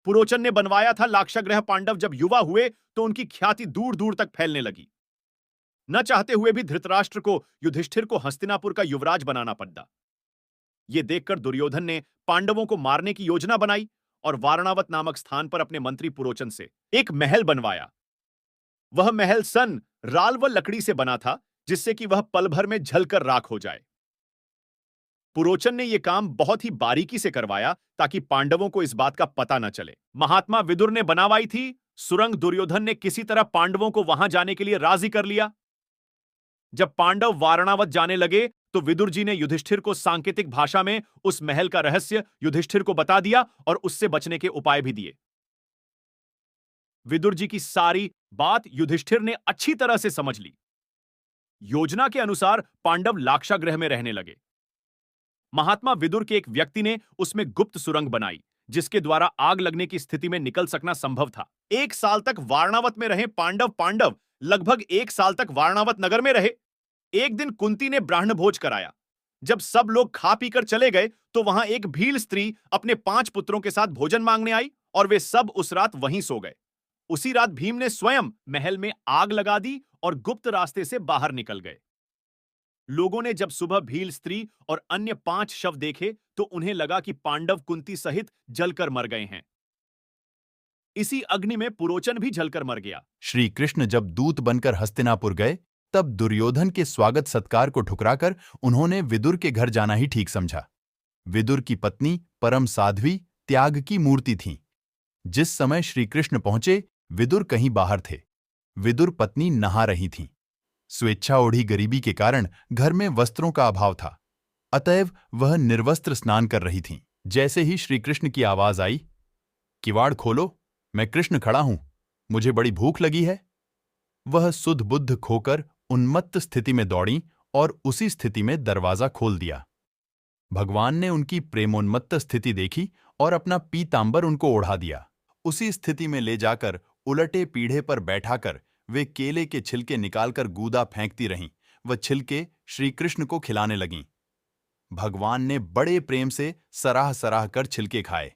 पुरोचन ने बनवाया था लाक्षागृह। पांडव जब युवा हुए तो उनकी ख्याति दूर दूर तक फैलने लगी। न चाहते हुए भी धृतराष्ट्र को युधिष्ठिर को हस्तिनापुर का युवराज बनाना पड़ा। यह देखकर दुर्योधन ने पांडवों को मारने की योजना बनाई और वारणावत नामक स्थान पर अपने मंत्री पुरोचन से एक महल बनवाया। वह महल सन राल व लकड़ी से बना था, जिससे कि वह पल भर में जलकर राख हो जाए। पुरोचन ने यह काम बहुत ही बारीकी से करवाया ताकि पांडवों को इस बात का पता न चले। महात्मा विदुर ने बनावाई थी सुरंग। दुर्योधन ने किसी तरह पांडवों को वहां जाने के लिए राजी कर लिया। जब पांडव वारणावत जाने लगे तो विदुर जी ने युधिष्ठिर को सांकेतिक भाषा में उस महल का रहस्य युधिष्ठिर को बता दिया और उससे बचने के उपाय भी दिए। विदुर जी की सारी बात युधिष्ठिर ने अच्छी तरह से समझ ली। योजना के अनुसार पांडव लाक्षागृह में रहने लगे। महात्मा विदुर के एक व्यक्ति ने उसमें गुप्त सुरंग बनाई, जिसके द्वारा आग लगने की स्थिति में निकल सकना संभव था। 1 साल तक वारणावत में रहे पांडव लगभग 1 साल तक वारणावत नगर में रहे। एक दिन कुंती ने ब्राह्मण भोज कराया। जब सब लोग खा पीकर चले गए तो वहां एक भील स्त्री अपने 5 पुत्रों के साथ भोजन मांगने आई और वे सब उस रात वहीं सो गए। उसी रात भीम ने स्वयं महल में आग लगा दी और गुप्त रास्ते से बाहर निकल गए। लोगों ने जब सुबह भील स्त्री और अन्य 5 शव देखे तो उन्हें लगा कि पांडव कुंती सहित जलकर मर गए हैं। इसी अग्नि में पुरोचन भी जलकर मर गया। श्री कृष्ण जब दूत बनकर हस्तिनापुर गए, तब दुर्योधन के स्वागत सत्कार को ठुकराकर उन्होंने विदुर के घर जाना ही ठीक समझा। विदुर की पत्नी परम साध्वी, त्याग की मूर्ति थीं। जिस समय श्री कृष्ण पहुंचे, विदुर कहीं बाहर थे। विदुर पत्नी नहा रही थीं। स्वेच्छा ओढ़ी गरीबी के कारण घर में वस्त्रों का अभाव था, अतएव वह निर्वस्त्र स्नान कर रही थीं। जैसे ही श्री कृष्ण की आवाज आई, किवाड़ खोलो, मैं कृष्ण खड़ा हूं, मुझे बड़ी भूख लगी है, वह सुध बुद्ध खोकर उन्मत्त स्थिति में दौड़ी और उसी स्थिति में दरवाजा खोल दिया। भगवान ने उनकी प्रेमोन्मत्त स्थिति देखी और अपना पीतांबर उनको ओढ़ा दिया। उसी स्थिति में ले जाकर उलटे पीढ़े पर बैठाकर वे केले के छिलके निकालकर गूदा फेंकती रहीं। वह छिलके श्री कृष्ण को खिलाने लगीं। भगवान ने बड़े प्रेम से सराह सराह कर छिलके खाए।